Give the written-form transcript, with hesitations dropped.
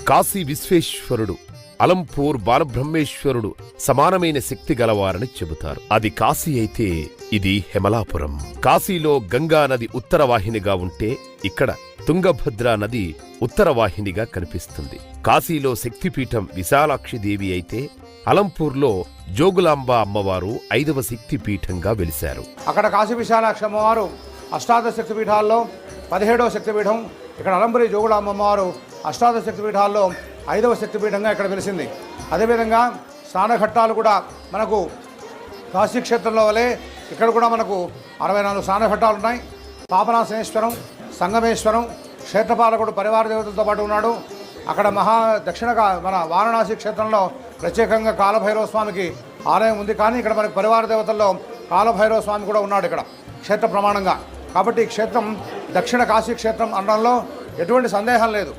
కాశీ విశ్వేశ్వరుడు, అలంపూర్ బాలబ్రహ్మేశ్వరుడు సమానమైన శక్తి గలవారని చెబుతారు. అది కాశీ అయితే ఇది హిమలాపురం. కాశీలో గంగా నది ఉత్తరవాహినిగా ఉంటే ఇక్కడ తుంగభద్రా నది ఉత్తరవాహినిగా కనిపిస్తుంది. కాశీలో శక్తిపీఠం విశాలాక్షిదేవి అయితే అలంపూర్లో జోగులాంబ అమ్మవారు 5వ శక్తిపీఠంగా వెలిశారు. అక్కడ కాశీ విశాలాక్షి అమ్మవారు అష్టాదశ శక్తిపీఠాల్లో 17వ శక్తిపీఠం. ఇక్కడ అలంపురి జోగులాంబ అమ్మవారు అష్టాదశ శక్తిపీఠాల్లో 5వ శక్తిపీఠంగా ఇక్కడ వెలిసింది. అదేవిధంగా స్నానఘట్టాలు కూడా మనకు కాశీ క్షేత్రంలో వలె ఇక్కడ కూడా మనకు 64 స్నానఘట్టాలు ఉన్నాయి. పాపనాశనేశ్వరం, సంగమేశ్వరం, క్షేత్రపాలకుడు పరివార దేవతలతో పాటు ఉన్నాడు. అక్కడ మన వారణాసి క్షేత్రంలో ప్రత్యేకంగా కాలభైరవ స్వామికి ఆలయం ఉంది. కానీ ఇక్కడ మనకు పరివార దేవతల్లో కాలభైరవ స్వామి కూడా ఉన్నాడు ఇక్కడ క్షేత్ర ప్రమాణంగా. కాబట్టి ఈ క్షేత్రం దక్షిణ కాశీ క్షేత్రం అనడంలో ఎటువంటి సందేహం లేదు.